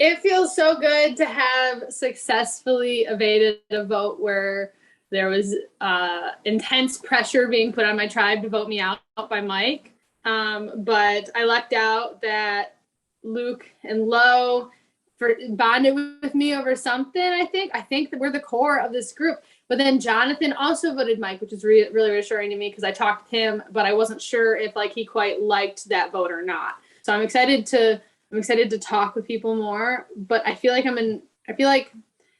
It feels so good to have successfully evaded a vote where there was intense pressure being put on my tribe to vote me out by Mike. But I lucked out that Luke and Lo bonded with me over something, I think that we're the core of this group. But then Jonathan also voted Mike, which is really reassuring to me because I talked to him, but I wasn't sure if like he quite liked that vote or not. So I'm excited to talk with people more, but I feel like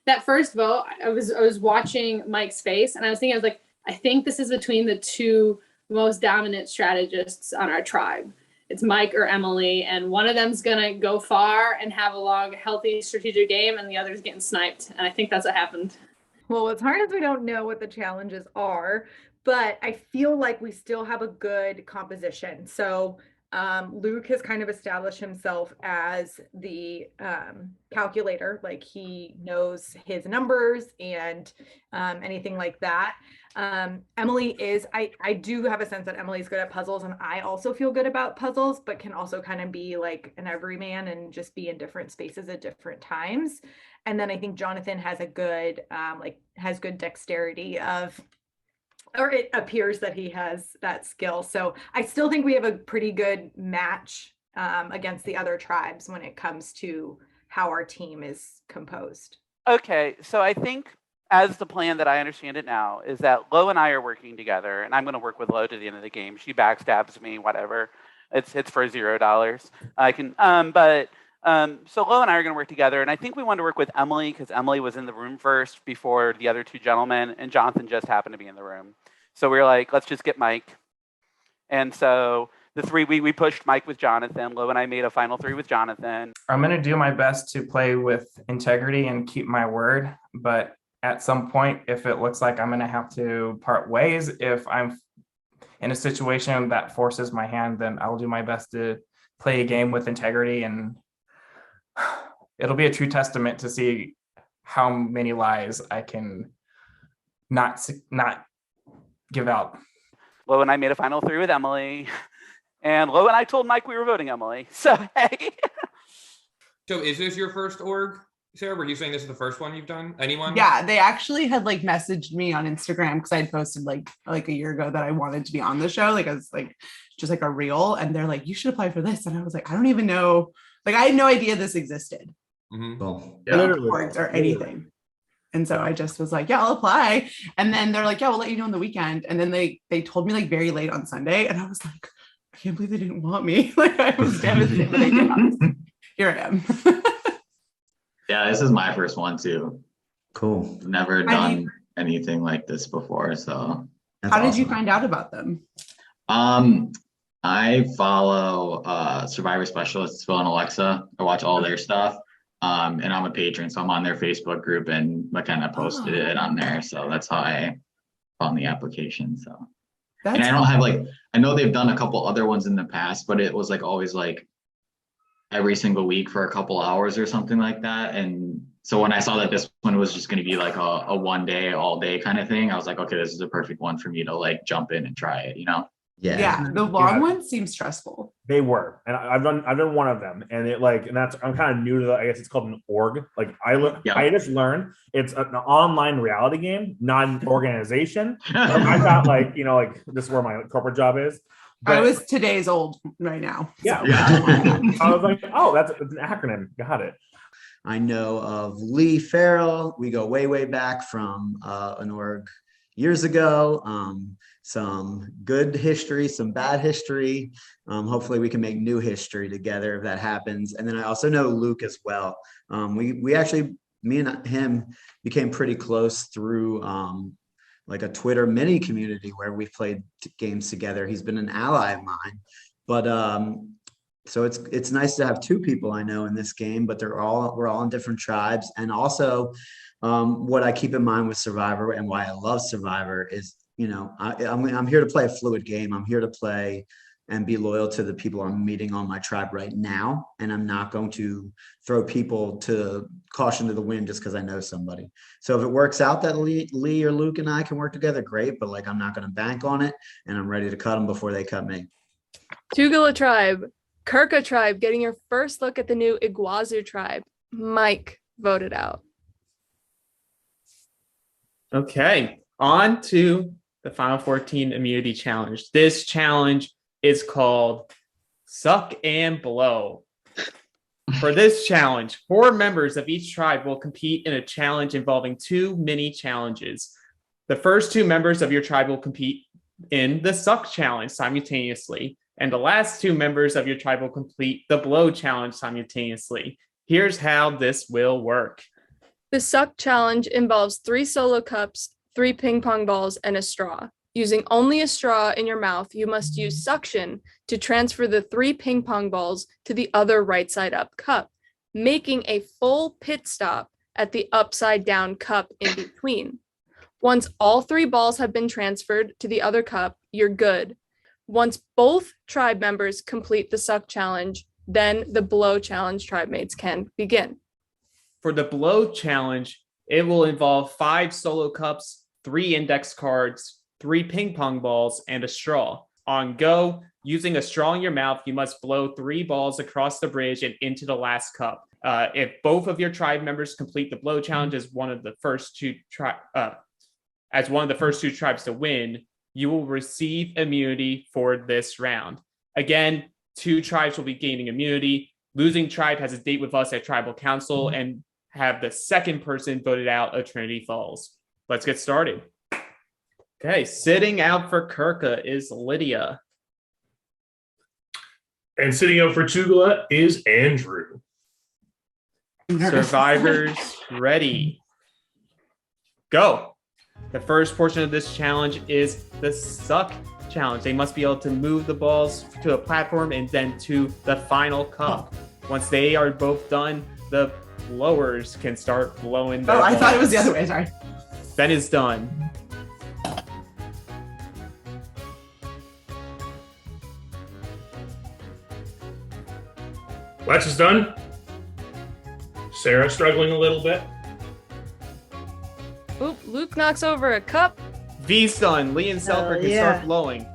that first vote, I was watching Mike's face and I was thinking, I think this is between the two most dominant strategists on our tribe. It's Mike or Emily, and one of them's gonna go far and have a long, healthy strategic game, and the other's getting sniped. And I think that's what happened. Well, what's hard is we don't know what the challenges are, but I feel like we still have a good composition. So Luke has kind of established himself as the calculator, like he knows his numbers and anything like that. Emily is, I do have a sense that Emily's good at puzzles, and I also feel good about puzzles, but can also kind of be like an everyman and just be in different spaces at different times. And then I think Jonathan has a good, has good dexterity or it appears that he has that skill. So I still think we have a pretty good match against the other tribes when it comes to how our team is composed. Okay, so I think as the plan that I understand it now is that Lo and I are working together, and I'm going to work with Lo to the end of the game. She backstabs me, whatever. It's for $0. I can, so Lo and I are going to work together, and I think we want to work with Emily because Emily was in the room first before the other two gentlemen, and Jonathan just happened to be in the room. So we were like, let's just get Mike. And so the three, we pushed Mike with Jonathan. Lo and I made a final three with Jonathan. I'm going to do my best to play with integrity and keep my word, but at some point, if it looks like I'm going to have to part ways, if I'm in a situation that forces my hand, then I'll do my best to play a game with integrity, and it'll be a true testament to see how many lies I can not give out. Lo and I made a final three with Emily, and Lo and I told Mike we were voting Emily. So, hey. So is this your first org, Sarah? Were you saying this is the first one you've done? Anyone? Yeah, they actually had like messaged me on Instagram because I had posted like a year ago that I wanted to be on the show, like as like just like a reel, and they're like, you should apply for this, and I was like, I don't even know, like I had no idea this existed. Well, Or anything. And so I just was like, yeah, I'll apply. And then they're like, yeah, we'll let you know on the weekend. And then they told me like very late on Sunday. And I was like, I can't believe they didn't want me. Like I was devastated, but they did. Here I am. Yeah, this is my first one too. Cool. Never done anything like this before. So how did you find out about them? I follow Survivor Specialists, Phil and Alexa. I watch all their stuff. And I'm a patron, so I'm on their Facebook group, and McKenna posted it on there. So that's how I found the application. So, and I don't have like, I know they've done a couple other ones in the past, but it was like always like every single week for a couple hours or something like that. And so when I saw that this one was just going to be like a one day, all day kind of thing, I was like, okay, this is a perfect one for me to like jump in and try it, you know? Yeah, the long ones seem stressful. They were, and I've done one of them, and I'm kind of new to I guess it's called an org. Like I just learned it's an online reality game, not an organization. I thought like this is where my corporate job is. But I was today's old right now. Yeah. I was like, oh, that's an acronym. Got it. I know of Lee Ferrell. We go way back from an org years ago. Some good history, some bad history. Hopefully we can make new history together if that happens. And then I also know Luke as well. We actually, me and him became pretty close through like a Twitter mini community where we've played games together. He's been an ally of mine, but so it's nice to have two people I know in this game, but we're all in different tribes. And also what I keep in mind with Survivor and why I love Survivor is, I'm here to play a fluid game. I'm here to play and be loyal to the people I'm meeting on my tribe right now. And I'm not going to throw people to caution to the wind just because I know somebody. So if it works out that Lee or Luke and I can work together, great. But like, I'm not going to bank on it, and I'm ready to cut them before they cut me. Tugela tribe, Kirka tribe, getting your first look at the new Iguazu tribe. Mike voted out. Okay, on to the Final 14 Immunity Challenge. This challenge is called Suck and Blow. For this challenge, 4 members of each tribe will compete in a challenge involving 2 mini challenges. The first 2 members of your tribe will compete in the Suck Challenge simultaneously, and the last 2 members of your tribe will complete the Blow Challenge simultaneously. Here's how this will work. The Suck Challenge involves 3 solo cups, 3 ping pong balls, and a straw. Using only a straw in your mouth, you must use suction to transfer the 3 ping pong balls to the other right side up cup, making a full pit stop at the upside down cup in between. Once all 3 balls have been transferred to the other cup, you're good. Once both tribe members complete the Suck Challenge, then the Blow Challenge tribe mates can begin. For the Blow Challenge, it will involve 5 solo cups, 3 index cards, 3 ping pong balls, and a straw. On go, using a straw in your mouth, you must blow 3 balls across the bridge and into the last cup. If both of your tribe members complete the Blow Challenge as one of the first 2 tribes to win, you will receive immunity for this round. Again, 2 tribes will be gaining immunity. Losing tribe has a date with us at Tribal Council and have the second person voted out of Trinity Falls. Let's get started. Okay, sitting out for Kirka is Lydia. And sitting out for Tugela is Andrew. Survivors ready. Go. The first portion of this challenge is the Suck Challenge. They must be able to move the balls to a platform and then to the final cup. Once they are both done, the blowers can start blowing their I balls. thought it was the other way. Sorry. Then it's done. Lex is done. Sarah struggling a little bit. Oop, Luke knocks over a cup. V's done. Lee and Selkirk can start blowing.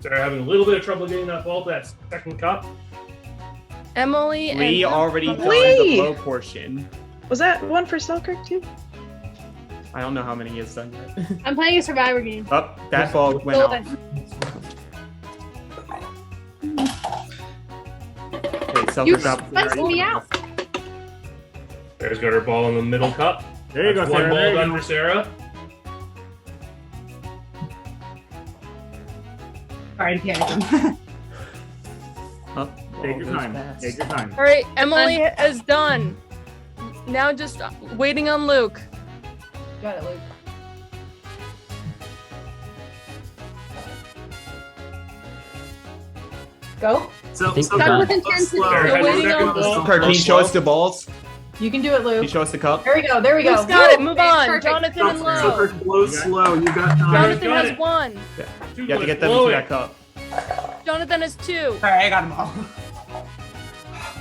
Sarah having a little bit of trouble getting that ball to that second cup. Emily Lee and already done Lee! the blow portion. Was that one for Selkirk too? I don't know how many he has done yet. I'm playing a Survivor game. Oh, that ball went off. Okay, You Selkirk up. stressed me out. Sarah's got her ball in the middle cup. There you go, That's one Sarah. ball There you done go. for Sarah. Sorry to panic. Oh, Take your time. Take your time. all right, Emily is done. Now just waiting on Luke. Got it, Luke. Go. Start with intensity. We're waiting on Luke. Selkirk, can you show us the balls? You can do it, Can you Luke. show us the cup? There we go. There we go. Luke's got it. Woo! Move on. Perfect. Jonathan and Lo. Selkirk blows slow. You got time. Jonathan got has it. 1. You have to get them into that cup. Jonathan has 2. All right, I got them all.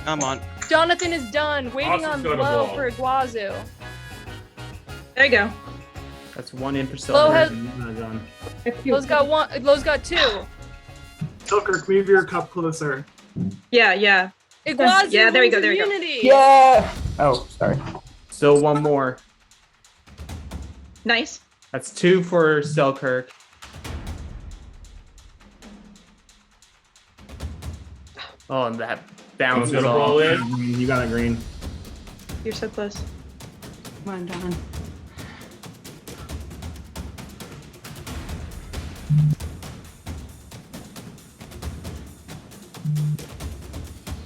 Come on. Jonathan is done. Waiting Austin's on got a Lo ball. for Iguazu. There you go. That's 1 in for Lo has. Selkirk. Lo's got 1. Lo's got 2. Selkirk, move your cup closer. Yeah. Iguazu. Yeah, there we wins go, there we go. immunity. Yeah. Oh, sorry. Still 1 more. Nice. That's 2 for Selkirk. Oh, and that bounces Got a ball off. in. You got it, green. You're so close. Come on, John.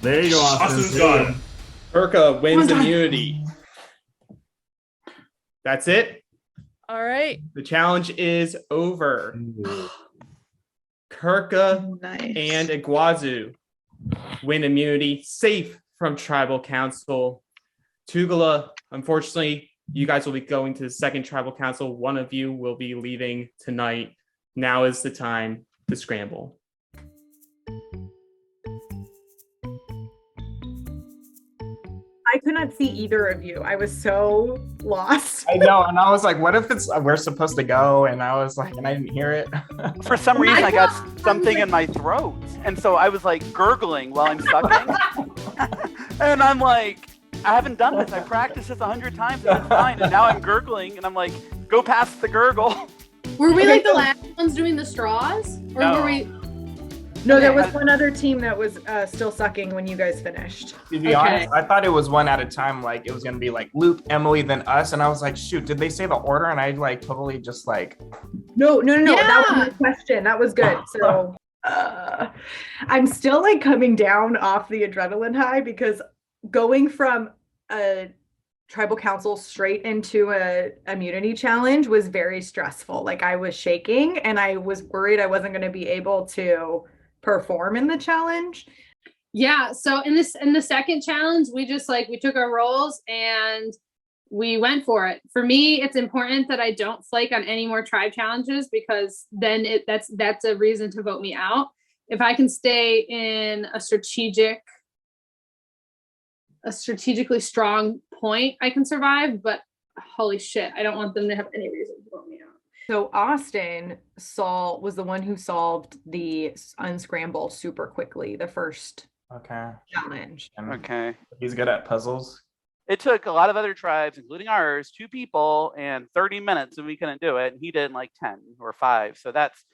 There you go, Austin. Austin's done. Kirka wins Come on, John. immunity. That's it. All right. The challenge is over. Kirka Nice. and Iguazu win immunity, safe from Tribal Council. Tugela, unfortunately, you guys will be going to the second Tribal Council. One of you will be leaving tonight. Now is the time to scramble. Hi, could not see either of you. I was so lost. I know, and I was like, what if it's we're supposed to go? And I was like, and I didn't hear it. For some reason, I got something in my throat, and so I was like gurgling while I'm sucking. And I'm like, I haven't done this. I practiced this 100 times and it's fine. And now I'm gurgling, and I'm like, go past the gurgle. Were we like the last ones doing the straws? Or No. were we? No, there was one other team that was still sucking when you guys finished. To be honest, I thought it was one at a time. Like it was gonna be like Luke, Emily, then us, and I was like, shoot, did they say the order? And I like totally just like. No. Yeah. That was the question. That was good. So I'm still like coming down off the adrenaline high because going from a tribal council straight into a immunity challenge was very stressful. Like I was shaking and I was worried I wasn't going to be able to perform in the challenge. Yeah. So in the second challenge, we took our roles and we went for it. For me, it's important that I don't flake on any more tribe challenges because then that's a reason to vote me out. If I can stay in a strategically strong point, I can survive, but holy shit, I don't want them to have any reason to vote me out. So Austin was the one who solved the unscramble super quickly, the first challenge. Okay. He's good at puzzles. It took a lot of other tribes, including ours, 2 people and 30 minutes, and we couldn't do it. And he did in like 10 or 5. So that's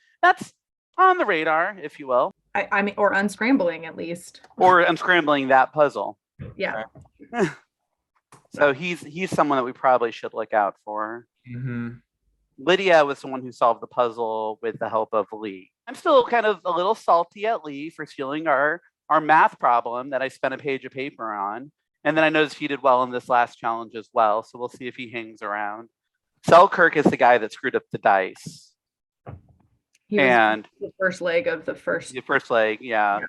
on the radar, if you will. I mean, or unscrambling at least. Or unscrambling that puzzle. Yeah. So he's someone that we probably should look out for. Mm-hmm. Lydia was the one who solved the puzzle with the help of Lee. I'm still kind of a little salty at Lee for stealing our math problem that I spent a page of paper on. And then I noticed he did well in this last challenge as well. So we'll see if he hangs around. Selkirk is the guy that screwed up the dice. And the first leg of the first. The first leg, yeah.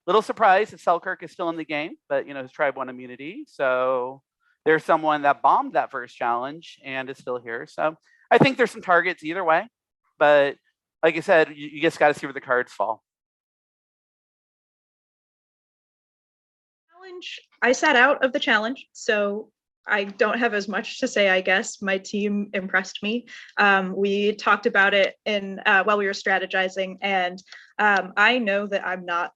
Little surprised that Selkirk is still in the game, but his tribe won immunity. So there's someone that bombed that first challenge and is still here. So I think there's some targets either way. But like I said, you just got to see where the cards fall. I sat out of the challenge, so I don't have as much to say, I guess. My team impressed me. We talked about it while we were strategizing, and I know that I'm not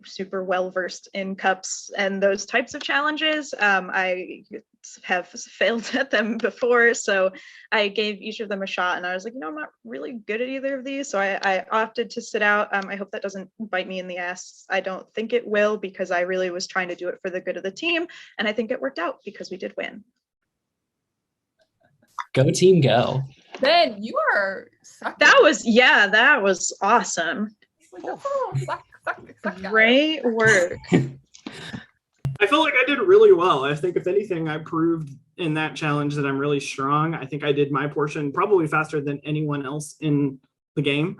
super well versed in cups and those types of challenges. I have failed at them before, so I gave each of them a shot, and I was like, I'm not really good at either of these, so I opted to sit out. I hope that doesn't bite me in the ass. I don't think it will, because I really was trying to do it for the good of the team, and I think it worked out because we did win. Go team, go. Ben, you are sucking. That was awesome. Great work. I feel like I did really well. I think if anything, I proved in that challenge that I'm really strong. I think I did my portion probably faster than anyone else in the game.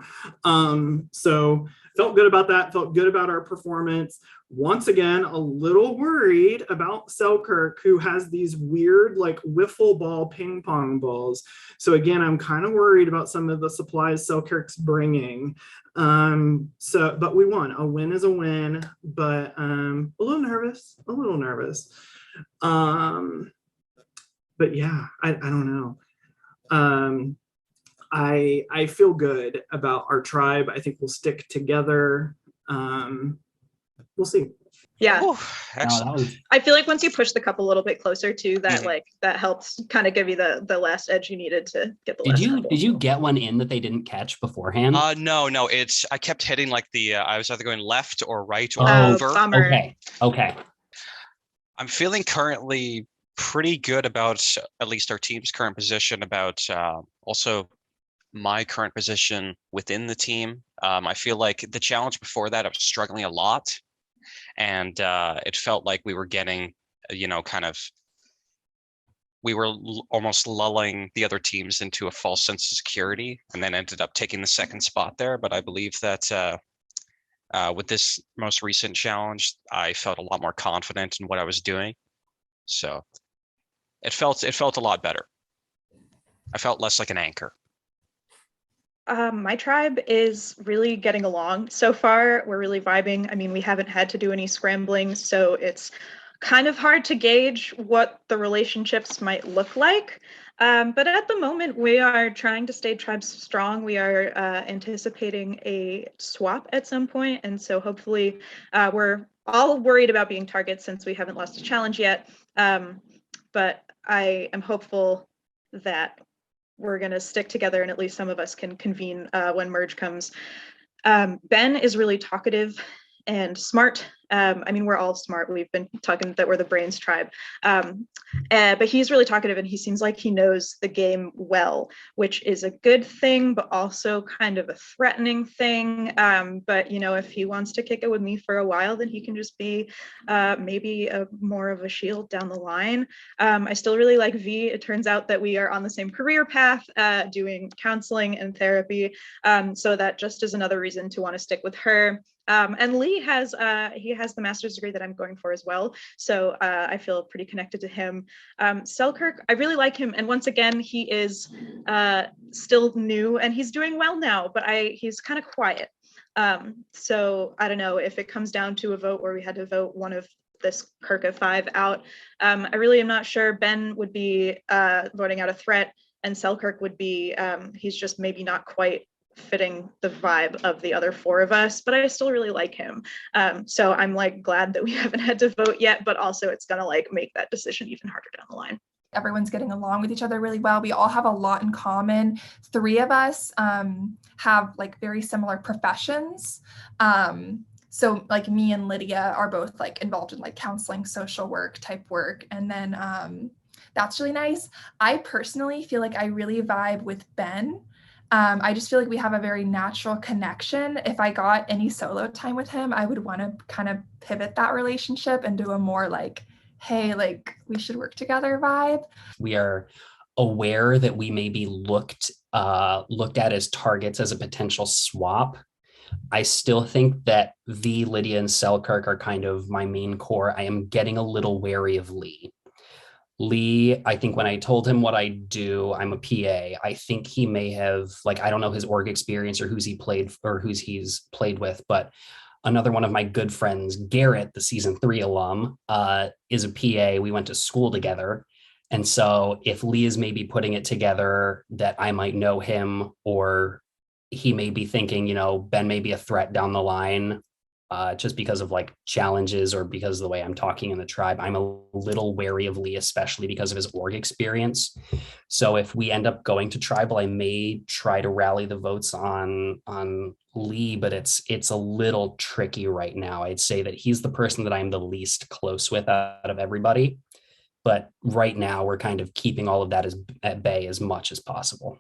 So felt good about that, felt good about our performance. Once again, a little worried about Selkirk, who has these weird like wiffle ball ping pong balls. So again, I'm kind of worried about some of the supplies Selkirk's bringing. But we won. A win is a win, but a little nervous. But yeah, I don't know. I feel good about our tribe. I think we'll stick together. We'll see. Yeah. Ooh, excellent. I feel like once you push the cup a little bit closer to that, that helps kind of give you the last edge you needed to get the last. Did you get one in that they didn't catch beforehand? No. I kept hitting like I was either going left or right or over. Bummer. Okay. I'm feeling currently pretty good about at least our team's current position, about also my current position within the team. I feel like the challenge before that, I was struggling a lot. And it felt like we were getting, we were almost lulling the other teams into a false sense of security, and then ended up taking the second spot there. But I believe that with this most recent challenge, I felt a lot more confident in what I was doing. So it felt a lot better. I felt less like an anchor. My tribe is really getting along so far. We're really vibing. I mean, we haven't had to do any scrambling, so it's kind of hard to gauge what the relationships might look like. But at the moment, we are trying to stay tribe strong. We are anticipating a swap at some point. And so hopefully we're all worried about being targets since we haven't lost a challenge yet. But I am hopeful that we're going to stick together and at least some of us can convene when merge comes. Ben is really talkative and smart. I mean, we're all smart. We've been talking that we're the brains tribe. But he's really talkative and he seems like he knows the game well, which is a good thing, but also kind of a threatening thing. But, you know, if he wants to kick it with me for a while, then he can just be maybe more of a shield down the line. I still really like Vee. It turns out that we are on the same career path, doing counseling and therapy. So that just is another reason to want to stick with her. And Lee has the master's degree that I'm going for as well. So I feel pretty connected to him. Selkirk, I really like him. And once again, he is still new and he's doing well now, but he's kind of quiet. So I don't know if it comes down to a vote where we had to vote one of this Kirk of 5 out. I really am not sure. Ben would be voting out a threat and Selkirk would be, he's just maybe not quite fitting the vibe of the other 4 of us, but I still really like him. So I'm like glad that we haven't had to vote yet, but also it's gonna like make that decision even harder down the line. Everyone's getting along with each other really well. We all have a lot in common. 3 of us have like very similar professions. So like me and Lydia are both like involved in like counseling, social work type work. And then that's really nice. I personally feel like I really vibe with Ben. I just feel like we have a very natural connection. If I got any solo time with him, I would want to kind of pivot that relationship and do a more like, hey, like we should work together vibe. We are aware that we may be looked at as targets as a potential swap. I still think that Vee, Lydia, and Selkirk are kind of my main core. I am getting a little wary of Lee. Lee, I think when I told him what I do, I'm a PA. I think he may have, like, I don't know his org experience or who's he's played with, but another one of my good friends, Garrett, the season 3 alum, is a PA. We went to school together. And so if Lee is maybe putting it together that I might know him, or he may be thinking, you know, Ben may be a threat down the line, just because of like challenges or because of the way I'm talking in the tribe, I'm a little wary of Lee, especially because of his org experience. So if we end up going to tribal, I may try to rally the votes on Lee, but it's a little tricky right now. I'd say that he's the person that I'm the least close with out of everybody. But right now we're kind of keeping all of that at bay as much as possible.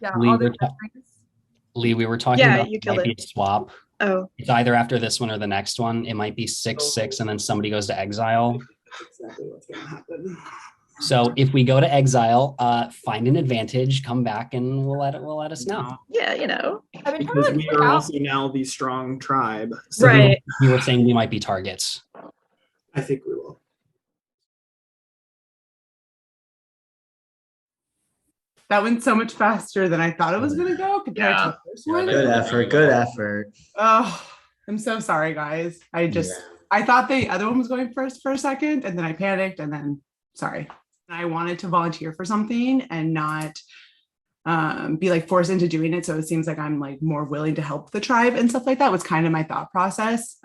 Yeah, Lee, we were talking about it might be a swap. Oh, it's either after this one or the next one. It might be 6-6 and then somebody goes to exile. Exactly what's gonna happen. So if we go to exile, find an advantage, come back, and we'll let us know. Yeah, you know, because we are also now the strong tribe. So right. You were saying we might be targets. I think we will. That went so much faster than I thought it was going to go compared to the first one. Good effort. Oh, I'm so sorry, guys. I thought the other one was going first for a second, and then I panicked, and then, sorry. I wanted to volunteer for something and not be like forced into doing it. So it seems like I'm like more willing to help the tribe and stuff like that was kind of my thought process.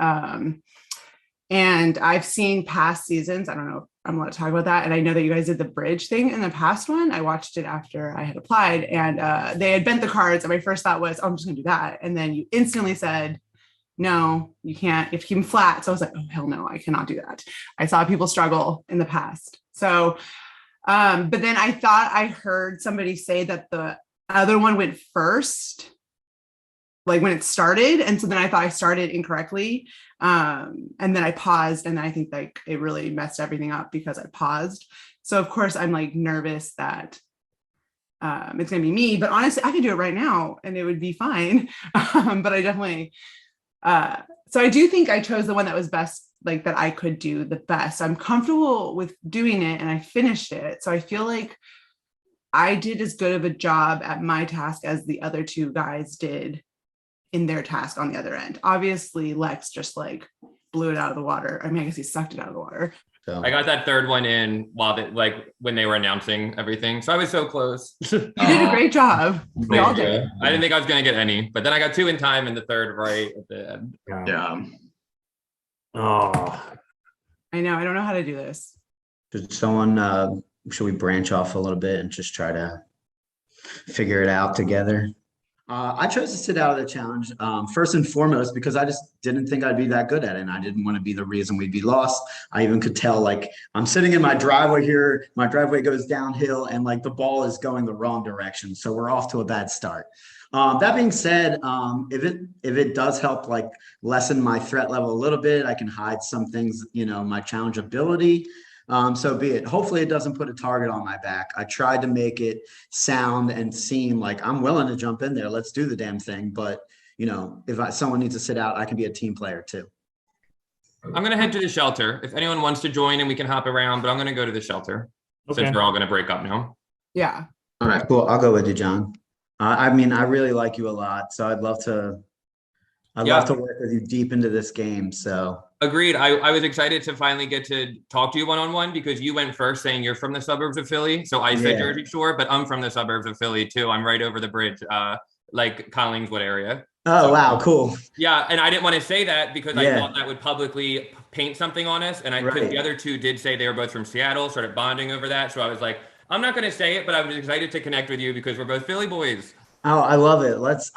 And I've seen past seasons. I don't know if I'm allowed to talk about that. And I know that you guys did the bridge thing in the past one. I watched it after I had applied, and they had bent the cards. And my first thought was, oh, I'm just gonna do that. And then you instantly said, no, you can't. You have to keep them flat. So I was like, oh, hell no, I cannot do that. I saw people struggle in the past. So, but then I thought I heard somebody say that the other one went first, like when it started. And so then I thought I started incorrectly. And then I paused, and I think like it really messed everything up because I paused. So of course I'm like nervous that it's gonna be me, but honestly I could do it right now and it would be fine. But I definitely, so I do think I chose the one that was best, like that I could do the best. I'm comfortable with doing it and I finished it. So I feel like I did as good of a job at my task as the other 2 guys did in their task on the other end. Obviously Lex just like blew it out of the water. I mean, I guess he sucked it out of the water, So I got that third one in while when they were announcing everything. So I was so close. You did a great job. We all did. I didn't think I was gonna get any, but then I got 2 in time and the third right at the end. Yeah. Oh, I know. I don't know how to do this. should someone, should we branch off a little bit and just try to figure it out together? I chose to sit out of the challenge first and foremost because I just didn't think I'd be that good at it. And I didn't want to be the reason we'd be lost. I even could tell, like, I'm sitting in my driveway here. My driveway goes downhill and like the ball is going the wrong direction. So we're off to a bad start. That being said, if it does help like lessen my threat level a little bit, I can hide some things, my challenge ability. So be it. Hopefully it doesn't put a target on my back. I tried to make it sound and seem like I'm willing to jump in there. Let's do the damn thing. But, if someone needs to sit out, I can be a team player too. I'm going to head to the shelter. If anyone wants to join and we can hop around, but I'm going to go to the shelter since we're all going to break up now. Yeah. All right, cool. I'll go with you, John. I mean, I really like you a lot. So I'd love to work with you deep into this game. So agreed. I was excited to finally get to talk to you one-on-one because you went first saying you're from the suburbs of Philly. So I said Jersey Shore, but I'm from the suburbs of Philly too. I'm right over the bridge, like Collingswood area. Oh, wow. Cool. Yeah. And I didn't want to say that because I thought that would publicly paint something on us. And because the other two did say they were both from Seattle, started bonding over that. So I was like, I'm not going to say it, but I was excited to connect with you because we're both Philly boys. Oh, I love it. Let's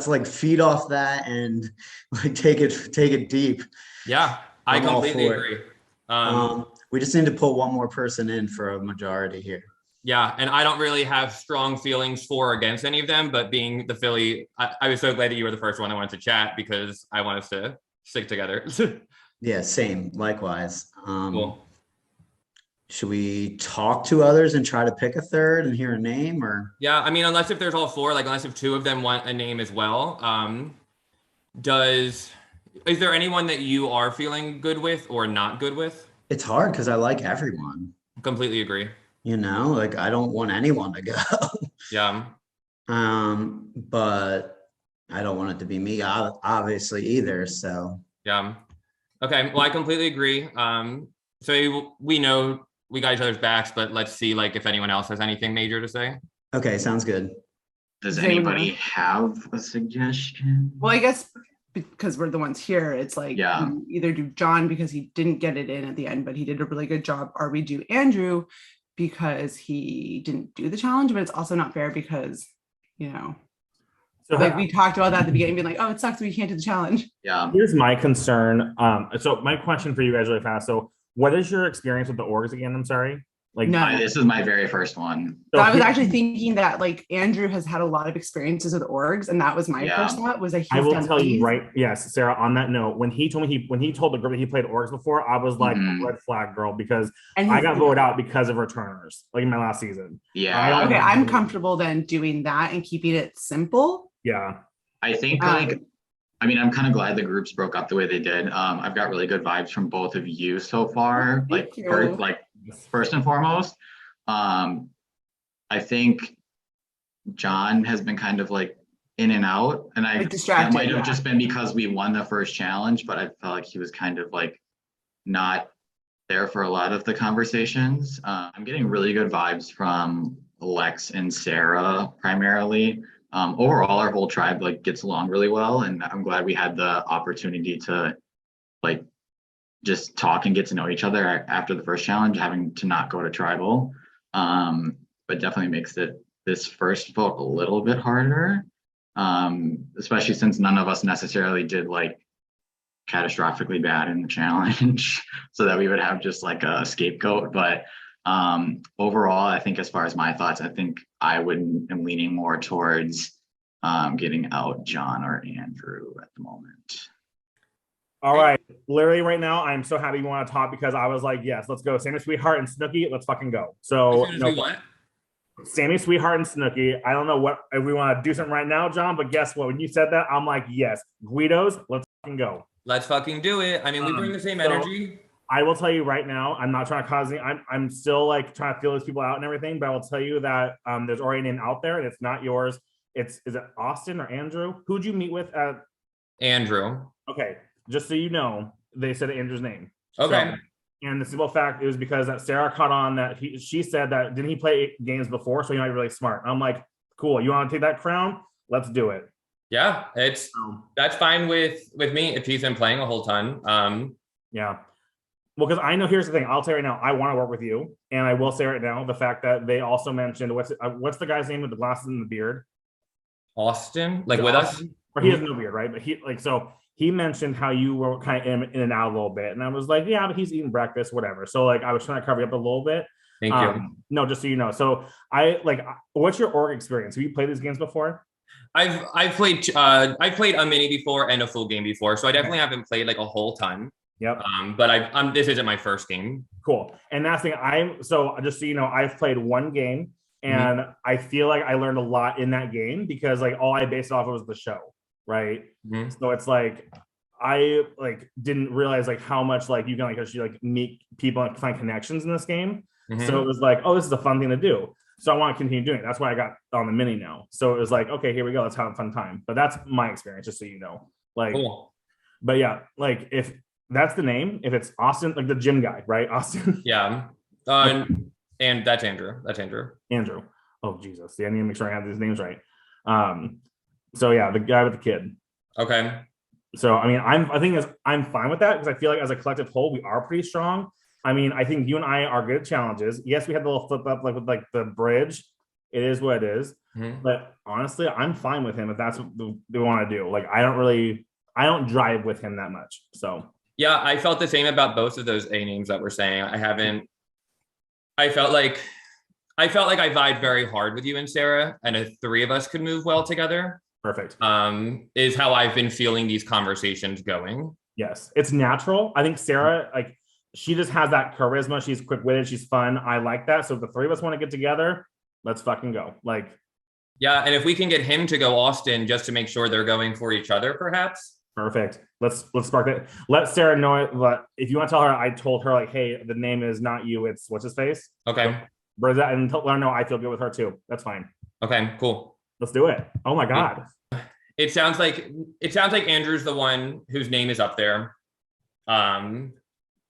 like feed off that and like take it deep. Yeah, I completely agree. We just need to pull one more person in for a majority here. Yeah, and I don't really have strong feelings for or against any of them, but being the Philly, I was so glad that you were the first one I wanted to chat because I want us to stick together. Yeah, same. Likewise. Cool. Should we talk to others and try to pick a third and hear a name or? Yeah, I mean, unless if there's all 4, like unless if 2 of them want a name as well. Is there anyone that you are feeling good with or not good with? It's hard because I like everyone. Completely agree. Like I don't want anyone to go. Yeah. But I don't want it to be me, obviously either. So. Yeah. Okay. Well, I completely agree. So we know we got each other's backs, but let's see like if anyone else has anything major to say. Okay, sounds good. Does anybody have a suggestion? Well, I guess because we're the ones here, it's like either do John because he didn't get it in at the end, but he did a really good job, or we do Andrew because he didn't do the challenge, but it's also not fair because, so like we talked about that at the beginning, being like, oh, it sucks we can't do the challenge. Yeah. Here's my concern. So my question for you guys really fast. So what is your experience with the orgs again? I'm sorry. Like this is my very first one. So I was actually thinking that like Andrew has had a lot of experiences with orgs, and that was my first thought. Was that I will tell you right, yes, Sarah. On that note, when he told me when he told the group that he played orgs before, I was like red flag girl because I got voted out because of returners, like in my last season. Yeah. Okay, I'm comfortable then doing that and keeping it simple. Yeah. I think I'm kind of glad the groups broke up the way they did. I've got really good vibes from both of you so far. First and foremost, I think John has been kind of like in and out, and that might have just been because we won the first challenge, but I felt like he was kind of like not there for a lot of the conversations. I'm getting really good vibes from Lex and Sarah primarily. Overall, our whole tribe like gets along really well, and I'm glad we had the opportunity to like just talk and get to know each other after the first challenge, having to not go to tribal. But definitely makes this first vote a little bit harder, especially since none of us necessarily did like catastrophically bad in the challenge, so that we would have just like a scapegoat. But overall, I think as far as my thoughts, I think I am leaning more towards getting out John or Andrew at the moment. All right, literally right now, I'm so happy you want to talk because I was like, yes, let's go. Sammy Sweetheart and Snooki, let's fucking go. So, what? Sammy Sweetheart and Snooki. I don't know what if we want to do something right now, John, but guess what? When you said that, I'm like, yes, Guidos, let's fucking go. Let's fucking do it. I mean, we bring the same energy. I will tell you right now, I'm not trying to cause any. I'm still like trying to feel these people out and everything, but I will tell you that there's already a name out there, and it's not yours. Is it Austin or Andrew? Who'd you meet with at Andrew? Okay. Just so you know, they said Andrew's name. Okay. And the simple fact is because that Sarah caught on that she said that didn't he play games before, so he might be really smart. I'm like, cool. You want to take that crown? Let's do it. Yeah, that's fine with me if he's been playing a whole ton. Yeah. Well, because I know, here's the thing. I'll tell you right now, I want to work with you, and I will say right now the fact that they also mentioned what's the guy's name with the glasses and the beard? Austin, like with Austin? us, or he has no beard, right? But he mentioned how you were kind of in and out a little bit, and I was like, yeah, but he's eating breakfast, whatever. So like, I was trying to cover you up a little bit. Thank you. No, just so you know. So what's your org experience? Have you played these games before? I've played a mini before and a full game before, so I definitely haven't played like a whole ton. Yep. But this isn't my first game. Cool. And that's the thing. So just so you know, I've played one game, and I feel like I learned a lot in that game because like all I based off of was the show, right? So it's like I like didn't realize like how much like you can like actually like meet people and find connections in this game. So it was like, oh, this is a fun thing to do. So I want to continue doing it. That's why I got on the mini now. So it was like, okay, here we go. Let's have a fun time. But that's my experience, just so you know. Like, cool. But yeah, like if that's the name, if it's Austin, like the gym guy, right? Austin. Yeah. And that's Andrew. Andrew. Oh, Jesus. Yeah, I need to make sure I have these names right. So yeah, the guy with the kid. Okay. So I mean, I'm fine with that because I feel like as a collective whole, we are pretty strong. I mean, I think you and I are good at challenges. Yes, we had the little flip up like with like the bridge. It is what it is. But honestly, I'm fine with him if that's what they want to do. Like, I don't drive with him that much. So yeah, I felt the same about both of those A names that we're saying. I felt like I vibed very hard with you and Sarah, and if three of us could move well together. Perfect. Is how I've been feeling these conversations going. Yes, it's natural. I think Sarah, like, she just has that charisma. She's quick-witted. She's fun. I like that. So if the three of us want to get together, let's fucking go. Like, yeah, and if we can get him to go Austin just to make sure they're going for each other, perhaps. Perfect. Let's spark that. Let Sarah know it. But if you want to tell her, I told her like, hey, the name is not you. It's what's his face. Okay. So, and let her know I feel good with her too. That's fine. Okay. Cool. Let's do it. Oh my God. It sounds like Andrew's the one whose name is up there.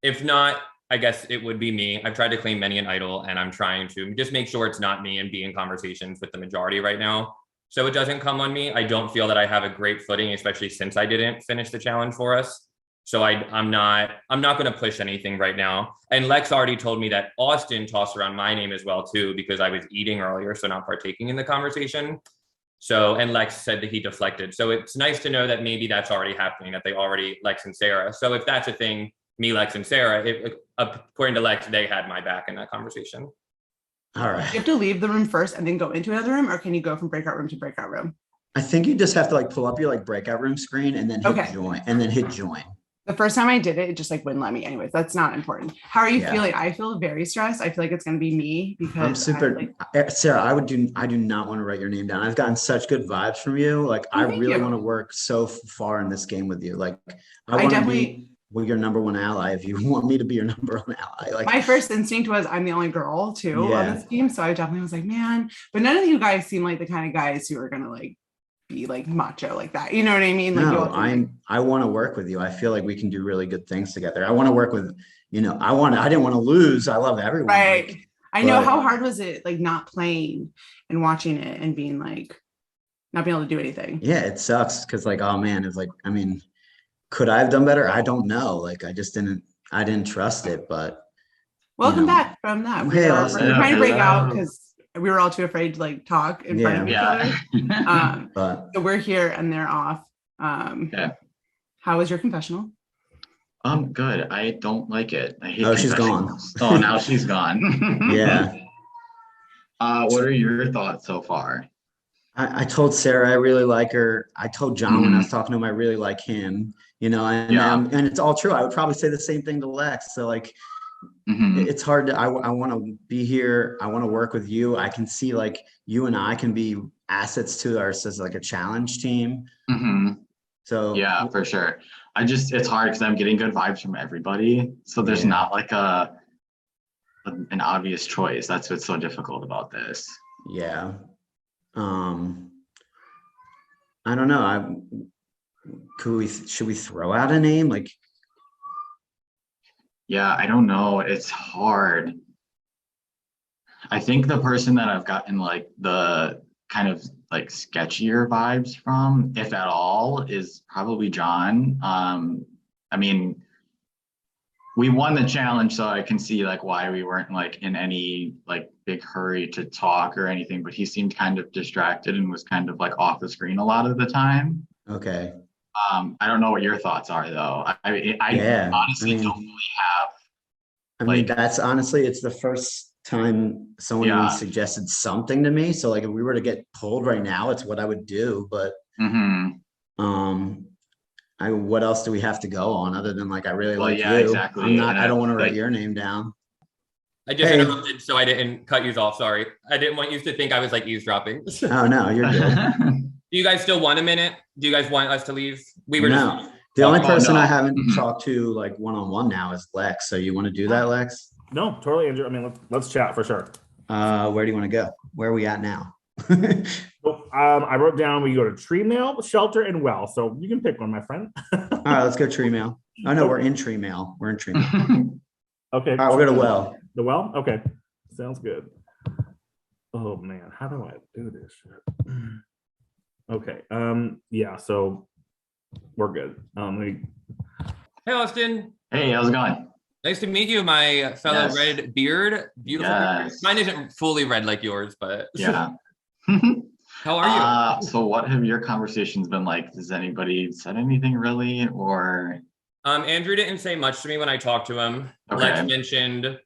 If not, I guess it would be me. I've tried to claim many an idol, and I'm trying to just make sure it's not me and be in conversations with the majority right now, so it doesn't come on me. I don't feel that I have a great footing, especially since I didn't finish the challenge for us. So I'm not going to push anything right now. And Lex already told me that Austin tossed around my name as well too, because I was eating earlier, so not partaking in the conversation. So, and Lex said that he deflected. So it's nice to know that maybe that's already happening, that they already, Lex and Sarah. So if that's a thing, me, Lex, and Sarah, according to Lex, they had my back in that conversation. All right. You have to leave the room first and then go into another room, or can you go from breakout room to breakout room? I think you just have to like pull up your like breakout room screen and then hit join, and then hit join. The first time I did it, it just like wouldn't let me. Anyways, that's not important. How are you feeling? I feel very stressed. I feel like it's going to be me because I'm super. Sarah, I do not want to write your name down. I've gotten such good vibes from you. Like, I really want to work so far in this game with you. Like, I want to be your number one ally if you want me to be your number one ally. Like, my first instinct was I'm the only girl too on this team, so I definitely was like, man. But none of you guys seem like the kind of guys who are going to like be like macho like that. You know what I mean? Like, no, I want to work with you. I feel like we can do really good things together. I want to work with, I didn't want to lose. I love everyone. Right. Like, I know. How hard was it like not playing and watching it and being like, not being able to do anything? Yeah, it sucks. Cause like, oh man, it's like, I mean, could I have done better? I don't know. Like, I didn't trust it, but. Welcome back from that. We're trying to break out because we were all too afraid to like talk in front of each other. So we're here and they're off. How was your confessional? Good. I don't like it. I hate she's gone. Oh, now she's gone. Yeah. What are your thoughts so far? I told Sarah I really like her. I told Jon when I was talking to him I really like him. And it's all true. I would probably say the same thing to Lex. So like, it's hard to. I want to be here. I want to work with you. I can see like you and I can be assets to ours as like a challenge team. So yeah, for sure. It's hard because I'm getting good vibes from everybody. So there's not like an obvious choice. That's what's so difficult about this. Yeah. I don't know. Should we throw out a name? Like, Yeah, I don't know. It's hard. I think the person that I've gotten like the kind of like sketchier vibes from, if at all, is probably Jon. I mean, we won the challenge, so I can see like why we weren't like in any like big hurry to talk or anything, but he seemed kind of distracted and was kind of like off the screen a lot of the time. Okay. I don't know what your thoughts are though. I honestly don't really have. I mean, that's honestly, it's the first time someone even suggested something to me. So like if we were to get pulled right now, it's what I would do. But what else do we have to go on other than like I really like you? Exactly. I don't want to write your name down. I just interrupted so I didn't cut you off. Sorry. I didn't want you to think I was like eavesdropping. Oh no, you're good. Do you guys still want a minute? Do you guys want us to leave? We were just the only person I haven't talked to like one-on-one now is Lex. So you want to do that, Lex? No, totally, Andrew. I mean, let's chat for sure. Where do you want to go? Where are we at now? I wrote down we go to Tree Mail, Shelter, and Well. So you can pick one, my friend. All right, let's go Tree Mail. Oh no, we're in Tree Mail. We're in Tree Mail. Okay. All right, we'll go to Well. The Well? Okay. Sounds good. Oh man, how do I do this shit? Okay. Yeah, so we're good. Hey Austin. Hey, how's it going? Nice to meet you, my fellow red beard. Beautiful beard. Mine isn't fully red like yours, but yeah. How are you? So what have your conversations been like? Has anybody said anything really, or? Andrew didn't say much to me when I talked to him. Okay. Lex mentioned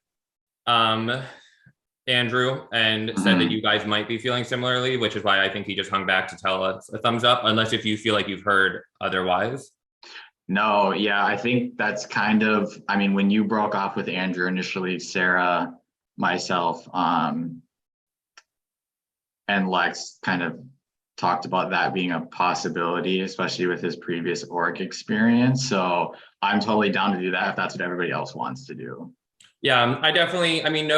Andrew and said that you guys might be feeling similarly, which is why I think he just hung back to tell us a thumbs up, unless if you feel like you've heard otherwise. No, yeah, I think that's kind of, I mean, when you broke off with Andrew initially, Sarah, myself, and Lex kind of talked about that being a possibility, especially with his previous org experience. So I'm totally down to do that if that's what everybody else wants to do. Yeah, I definitely, I mean,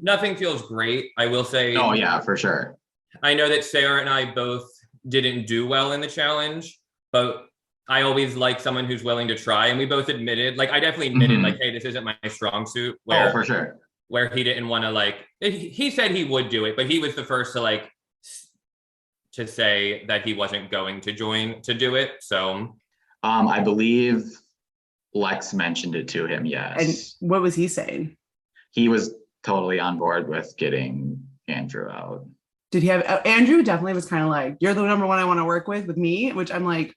nothing feels great. I will say. Oh yeah, for sure. I know that Sarah and I both didn't do well in the challenge, but I always like someone who's willing to try. And we both admitted, like, I definitely admitted like, hey, this isn't my strong suit. Oh, for sure. Where he didn't want to like, he said he would do it, but he was the first to like, to say that he wasn't going to join to do it. So. I believe Lex mentioned it to him, yes. And what was he saying? He was totally on board with getting Andrew out. Did he have, Andrew definitely was kind of like, you're the number one I want to work with me, which I'm like,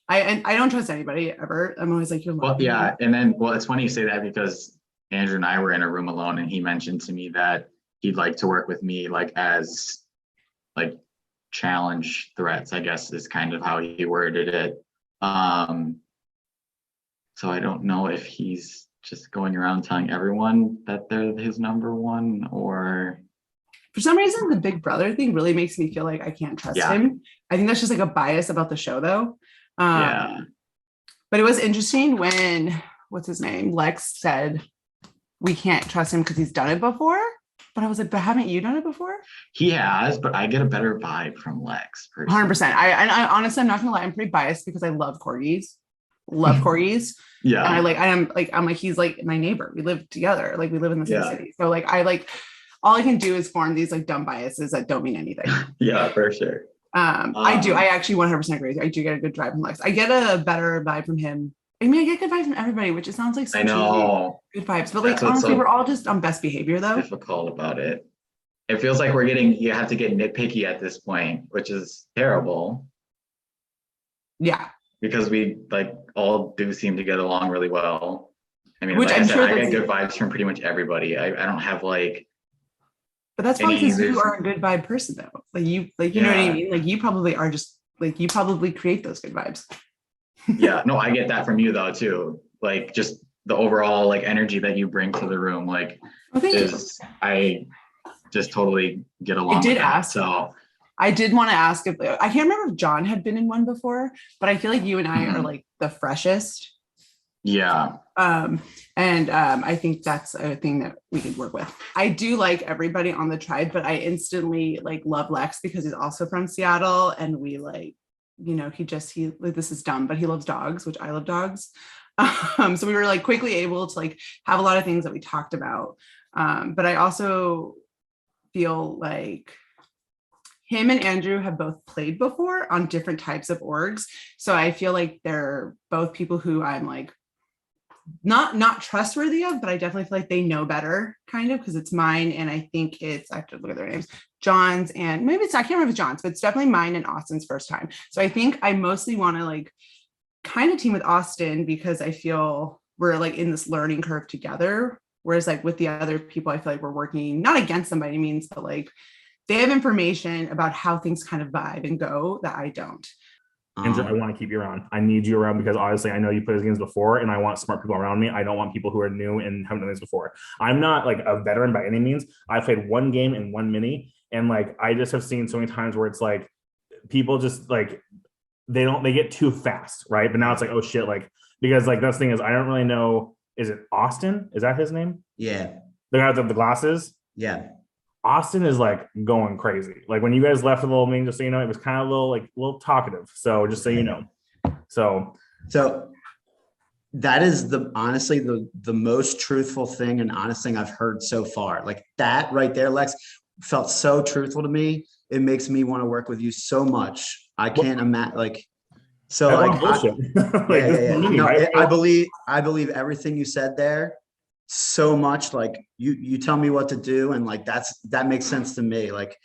I don't trust anybody ever. I'm always like, you're well, yeah. And then, well, it's funny you say that because Andrew and I were in a room alone and he mentioned to me that he'd like to work with me like as like challenge threats, I guess is kind of how he worded it. So I don't know if he's just going around telling everyone that they're his number one, or for some reason the Big Brother thing really makes me feel like I can't trust him. I think that's just like a bias about the show though. But it was interesting when what's his name, Lex, said we can't trust him because he's done it before. But I was like, but haven't you done it before? He has, but I get a better vibe from Lex. 100%. I honestly, I'm not gonna lie, I'm pretty biased because I love corgis. Love corgis. Yeah. And I'm like, he's like my neighbor. We live together. Like we live in the same city. So like all I can do is form these like dumb biases that don't mean anything. Yeah, for sure. I actually 100% agree with you. I do get a good vibe from Lex. I get a better vibe from him. I mean, I get good vibes from everybody, which it sounds like so I know good vibes. But like honestly, we're all just on best behavior though. Difficult about it. It feels like you have to get nitpicky at this point, which is terrible. Yeah. Because we like all do seem to get along really well. I mean, which like I'm I said, sure I get good vibes from pretty much everybody. I don't have like. But that's probably because you are a good vibe person though. You know what I mean? Like you probably are just like, you probably create those good vibes. Yeah, no, I get that from you though too. Like just the overall like energy that you bring to the room, like I just totally get along. So I did want to ask if I can't remember if Jon had been in one before, but I feel like you and I are like the freshest. Yeah. I think that's a thing that we could work with. I do like everybody on the tribe, but I instantly like love Lex because he's also from Seattle and we like, you know, he this is dumb, but he loves dogs, which I love dogs. So we were like quickly able to like have a lot of things that we talked about. But I also feel like him and Andrew have both played before on different types of orgs. So I feel like they're both people who I'm like not trustworthy of, but I definitely feel like they know better kind of because it's mine. And I think it's, I have to look at their names, John's and maybe it's, I can't remember if it's John's, but it's definitely mine and Austin's first time. So I think I mostly want to like kind of team with Austin because I feel we're like in this learning curve together. Whereas like with the other people, I feel like we're working not against them by any means, but like they have information about how things kind of vibe and go that I don't. Andrew, I want to keep you around. I need you around because obviously I know you played these games before and I want smart people around me. I don't want people who are new and haven't done this before. I'm not like a veteran by any means. I played one game and one mini and like I just have seen so many times where it's like people just like they get too fast, right? But now it's like, oh shit, like because like that's the thing is I don't really know. Is it Austin? Is that his name? Yeah. The guy with the glasses? Yeah. Austin is like going crazy. Like when you guys left the little meeting, just so you know, it was kind of a little talkative. So just so you know. So that is honestly the most truthful thing and honest thing I've heard so far. Like that right there, Lex, felt so truthful to me. It makes me want to work with you so much. I can't imagine like so like I believe everything you said there so much. Like you tell me what to do and like that makes sense to me. Like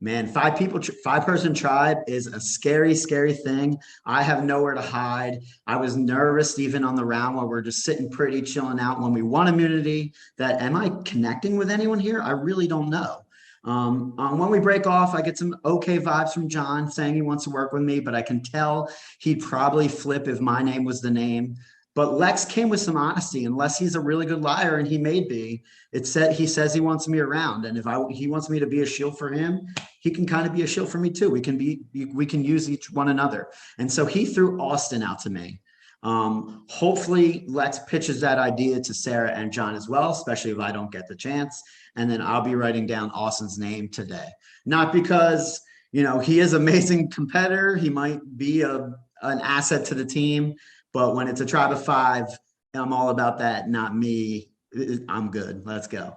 man, 5-person tribe is a scary thing. I have nowhere to hide. I was nervous even on the round where we're just sitting pretty chilling out when we won immunity that am I connecting with anyone here? I really don't know. When we break off, I get some okay vibes from Jon saying he wants to work with me, but I can tell he'd probably flip if my name was the name. But Lex came with some honesty, unless he's a really good liar, and he may be. He says he wants me around, and if he wants me to be a shield for him, he can kind of be a shield for me too. We can use each one another. And so he threw Austin out to me. Hopefully Lex pitches that idea to Sarah and Jon as well, especially if I don't get the chance. And then I'll be writing down Austin's name today. Not because, he is an amazing competitor. He might be an asset to the team, but when it's a tribe of 5, I'm all about that. Not me. I'm good. Let's go.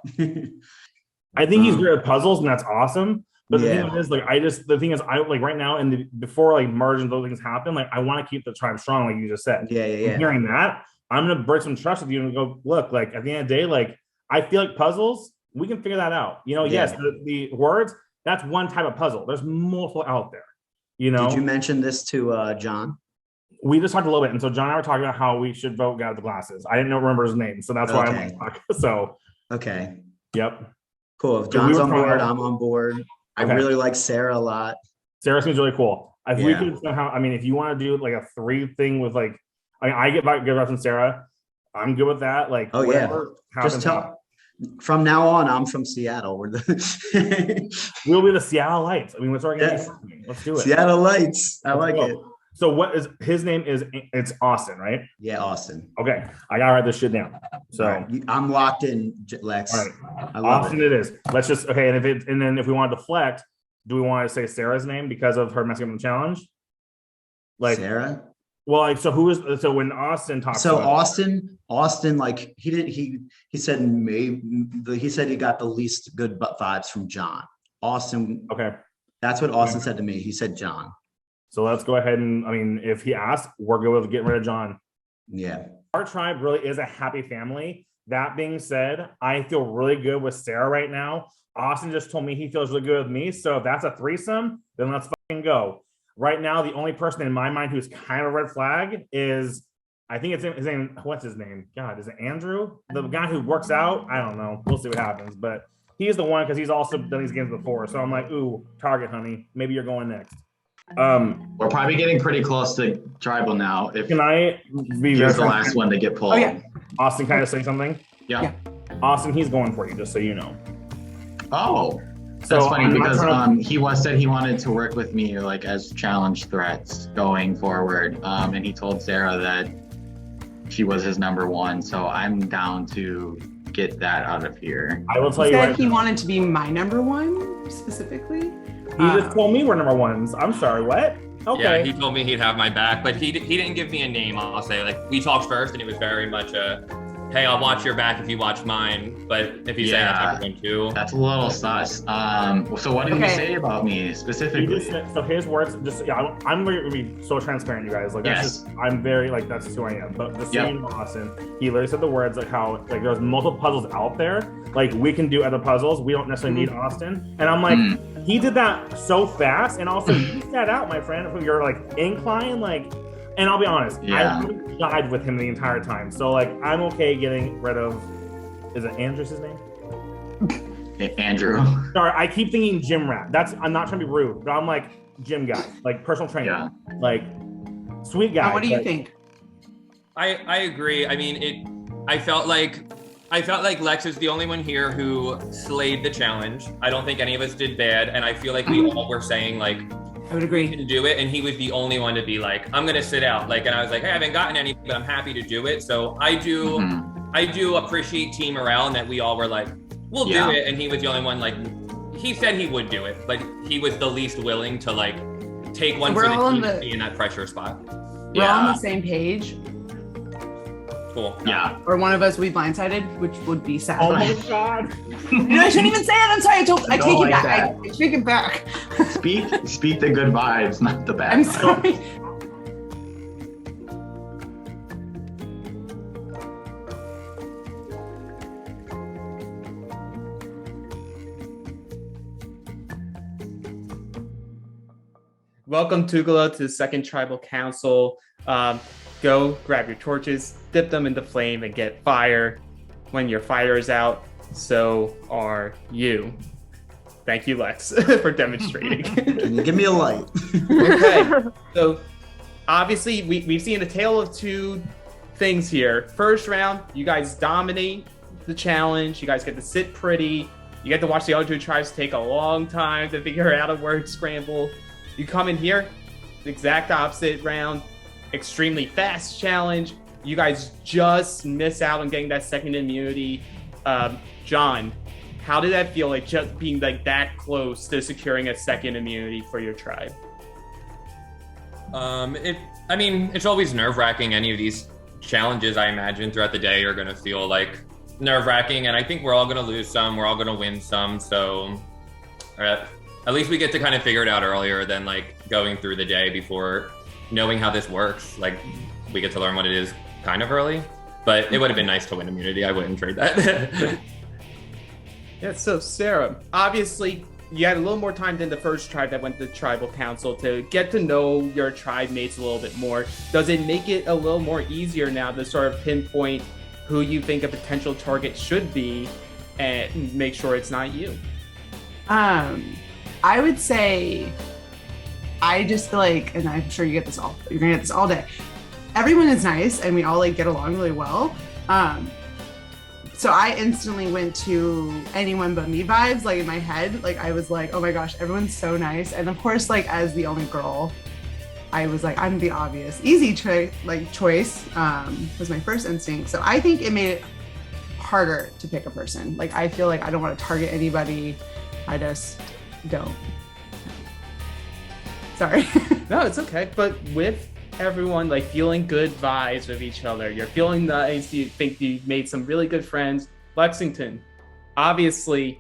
I think he's great at puzzles and that's awesome. But the thing is, I like right now and before like merge and those things happen, like I want to keep the tribe strong, like you just said. Yeah. And hearing that, I'm gonna break some trust with you and go, look, like at the end of the day, like I feel like puzzles, we can figure that out. Yes, the words, that's one type of puzzle. There's multiple out there. Did you mention this to Jon? We just talked a little bit, and so Jon and I were talking about how we should vote guy with the glasses. I didn't remember his name, so that's why I'm talking. So okay. Yep. Cool. If Jon's on board, I'm on board. I really like Sarah a lot. Sarah seems really cool. If we could somehow, if you want to do like a 3 thing with like, I get good vibes from Sarah. I'm good with that. Like, just tell. From now on, I'm from Seattle. We'll be the Seattle Lights. What's our game? Let's do it. Seattle Lights. I like it. So what is his name? It's Austin, right? Yeah, Austin. Okay, I gotta write this shit down. So I'm locked in, Lex. All right, Austin, it is. Let's just and then if we want to deflect, do we want to say Sarah's name because of her messing up the challenge? Like Sarah. Well, so when Austin talks. So Austin, like he said he said he got the least good vibes from Jon. Austin. Okay. That's what Austin said to me. He said Jon. So let's go ahead and if he asks, we're good with getting rid of Jon. Yeah. Our tribe really is a happy family. That being said, I feel really good with Sarah right now. Austin just told me he feels really good with me. So if that's a threesome, then let's fucking go. Right now, the only person in my mind who's kind of a red flag is, I think it's his name. What's his name? God, is it Andrew? The guy who works out? I don't know. We'll see what happens. But he's the one because he's also done these games before. So I'm like, ooh, target, honey. Maybe you're going next. We're probably getting pretty close to tribal now. Can I be the last one to get pulled? Oh, yeah. Austin, kind of say something? Yeah. Austin, he's going for you, just so you know. Oh, that's funny because he said he wanted to work with me like as challenge threats going forward. And he told Sarah that she was his number 1. So I'm down to get that out of here. I will tell you what. He wanted to be my number 1 specifically. He just told me we're number 1s. I'm sorry, what? Okay. Yeah, he told me he'd have my back, but he didn't give me a name. I'll say, like, we talked first, and it was very much a, hey, I'll watch your back if you watch mine. But if he's saying that's everyone too, that's a little sus. So what did he say about me specifically? So his words, I'm going to be so transparent, you guys. Like, that's I'm very like that's who I am. But the same Austin, he literally said the words like how like there's multiple puzzles out there. Like we can do other puzzles. We don't necessarily need Austin. And I'm like. He did that so fast, and also you sat out, my friend, from your like incline, like. And I'll be honest, I died with him the entire time, so like I'm okay getting rid of. Is it Andrew's his name? Andrew. Sorry, I keep thinking gym rat. I'm not trying to be rude, but I'm like gym guy, like personal trainer, like sweet guy. What do you think? I agree. I mean, I felt like Lex is the only one here who slayed the challenge. I don't think any of us did bad, and I feel like we all were saying like, I would agree, he can do it, and he was the only one to be like, I'm gonna sit out. Like, and I was like, hey, I haven't gotten any, but I'm happy to do it. So I do appreciate team morale, and that we all were like, we'll do it, and he was the only one like, he said he would do it, but he was the least willing to like take one for the team to be in that pressure spot. We're all on the same page. Cool. Yeah. Or one of us we blindsided, which would be sad. Oh my god. I shouldn't even say it. I'm sorry. I take it back. I take it back. Speak the good vibes, not the bad. I'm sorry. Welcome, Tugela, to the Second Tribal Council. Go grab your torches, dip them in the flame, and get fire. When your fire is out, so are you. Thank you, Lex, for demonstrating. Can you give me a light? Okay, so obviously we've seen a tale of two things here. First round, you guys dominate the challenge. You guys get to sit pretty. You get to watch the other two tribes take a long time to figure out a word scramble. You come in here, the exact opposite round. Extremely fast challenge. You guys just miss out on getting that second immunity. Jon, how did that feel, like just being like that close to securing a second immunity for your tribe? It's always nerve-wracking. Any of these challenges, I imagine, throughout the day are gonna feel like nerve-wracking, and I think we're all gonna lose some, we're all gonna win some, so at least we get to kind of figure it out earlier than like going through the day before knowing how this works. Like we get to learn what it is kind of early, but it would have been nice to win immunity. I wouldn't trade that. Yeah, so Sarah, obviously you had a little more time than the first tribe that went to tribal council to get to know your tribe mates a little bit more. Does it make it a little more easier now to sort of pinpoint who you think a potential target should be and make sure it's not you? I would say I just feel like, and I'm sure you're gonna get this all day. Everyone is nice and we all like get along really well. So I instantly went to anyone but me vibes, like in my head. Like I was like, oh my gosh, everyone's so nice. And of course, like as the only girl, I was like, I'm the obvious, easy choice, was my first instinct. So I think it made it harder to pick a person. Like I feel like I don't want to target anybody. I just don't. Sorry. No, it's okay. But with everyone like feeling good vibes with each other, you're feeling nice, you think you've made some really good friends. Lexington, obviously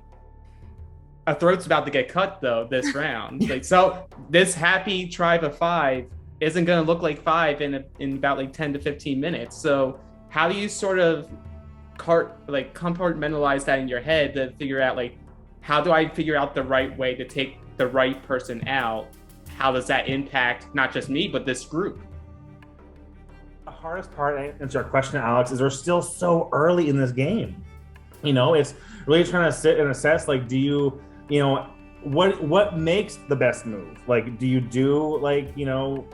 a throat's about to get cut though this round. Like so this happy tribe of 5 isn't going to look like 5 in about like 10 to 15 minutes. So how do you sort of compartmentalize that in your head to figure out like, how do I figure out the right way to take the right person out? How does that impact not just me, but this group? The hardest part, to answer your question, Alex, is we're still so early in this game. You know, it's really trying to sit and assess, like, do you know, what makes the best move? Like, do you do, like, you know,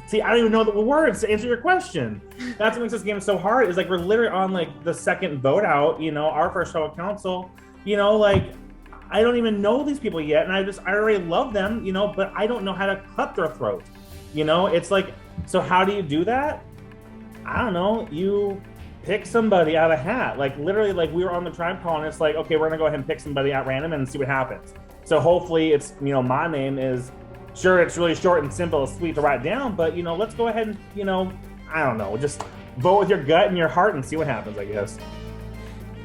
see, I don't even know the words to answer your question. That's what makes this game so hard, is like, we're literally on, like, the second vote out, you know, our first show of council, you know, like, I don't even know these people yet, and I already love them, you know, but I don't know how to cut their throat. You know, it's like, so how do you do that? I don't know. You pick somebody out of a hat. Like literally, like we were on the tribe call, and it's like, okay, we're gonna go ahead and pick somebody at random and see what happens. So hopefully it's, you know, my name is sure, it's really short and simple and sweet to write down, but, let's go ahead and, I don't know, just vote with your gut and your heart and see what happens, I guess.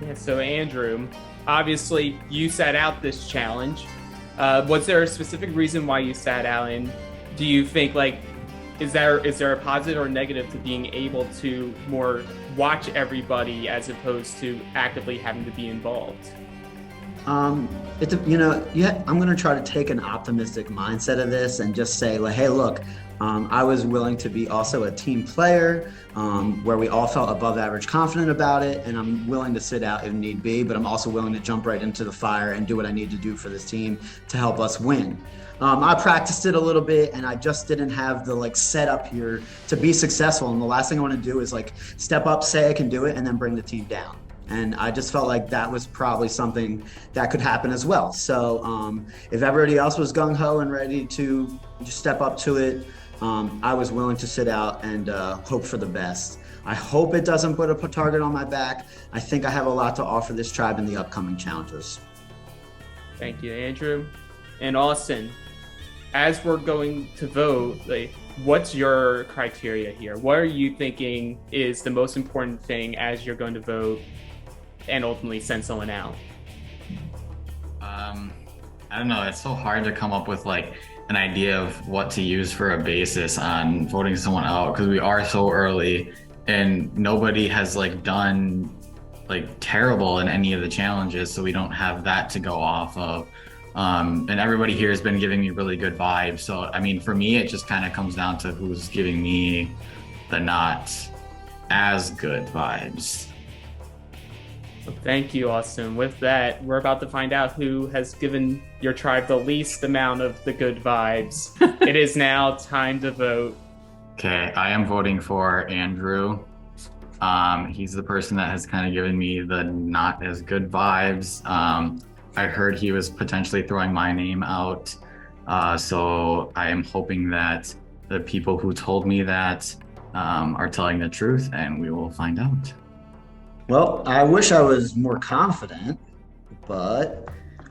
Yeah, so Andrew, obviously you sat out this challenge. Was there a specific reason why you sat out, and do you think, is there a positive or negative to being able to more watch everybody as opposed to actively having to be involved? I'm going to try to take an optimistic mindset of this and just say, hey, look, I was willing to be also a team player where we all felt above average confident about it, and I'm willing to sit out if need be, but I'm also willing to jump right into the fire and do what I need to do for this team to help us win. I practiced it a little bit, and I just didn't have the setup here to be successful, and the last thing I want to do is step up, say I can do it, and then bring the team down. And I just felt like that was probably something that could happen as well. So if everybody else was gung-ho and ready to just step up to it, I was willing to sit out and hope for the best. I hope it doesn't put a target on my back. I think I have a lot to offer this tribe in the upcoming challenges. Thank you, Andrew. And Austin, as we're going to vote, what's your criteria here? What are you thinking is the most important thing as you're going to vote and ultimately send someone out? I don't know. It's so hard to come up with an idea of what to use for a basis on voting someone out, because we are so early and nobody has done terrible in any of the challenges, so we don't have that to go off of. And everybody here has been giving me really good vibes. So I mean, for me, it just kind of comes down to who's giving me the not as good vibes. Thank you, Austin. With that, we're about to find out who has given your tribe the least amount of the good vibes. It is now time to vote. Okay, I am voting for Andrew. He's the person that has kind of given me the not as good vibes. I heard he was potentially throwing my name out. So I am hoping that the people who told me that are telling the truth, and we will find out. Well, I wish I was more confident, but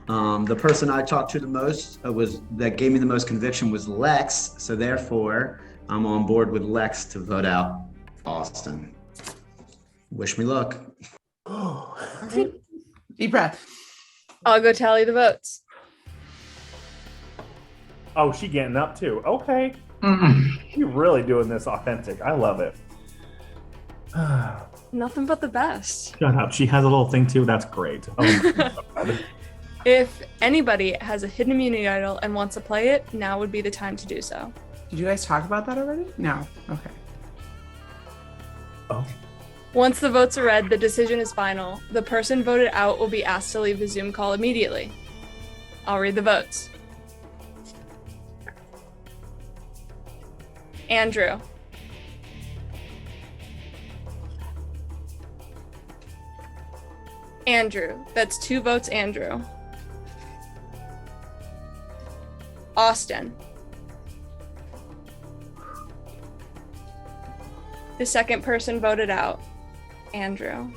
the person I talked to the most that gave me the most conviction was Lex. So therefore, I'm on board with Lex to vote out Austin. Wish me luck. Deep breath. I'll go tally the votes. Oh, she getting up too. Okay. You're really doing this authentic. I love it. Nothing but the best. Shut up. She has a little thing too. That's great. Oh my God. If anybody has a hidden immunity idol and wants to play it, now would be the time to do so. Did you guys talk about that already? No. Okay. Oh. Once the votes are read, the decision is final. The person voted out will be asked to leave the Zoom call immediately. I'll read the votes. Andrew. Andrew. That's 2 votes, Andrew. Austin. The second person voted out. Andrew.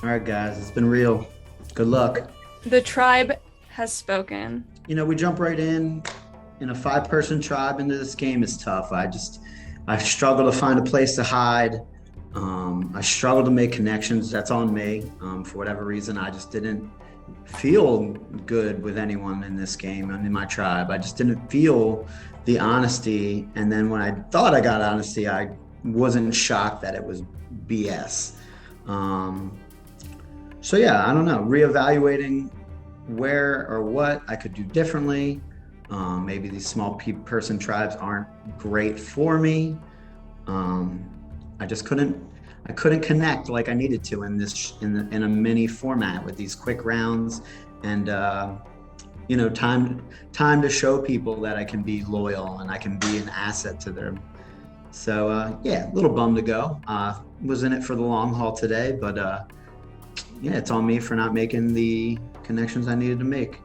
All right, guys, it's been real. Good luck. The tribe has spoken. We jump right in a 5-person tribe into this game is tough. I struggle to find a place to hide. I struggle to make connections. That's on me. For whatever reason, I just didn't feel good with anyone in this game and in my tribe. I just didn't feel the honesty. And then when I thought I got honesty, I wasn't shocked that it was BS. So yeah, I don't know. Reevaluating where or what I could do differently. Maybe these small person tribes aren't great for me. I just couldn't connect like I needed to in a mini format with these quick rounds and time to show people that I can be loyal and I can be an asset to them. So yeah, a little bummed to go. Was in it for the long haul today, but yeah, it's on me for not making the connections I needed to make.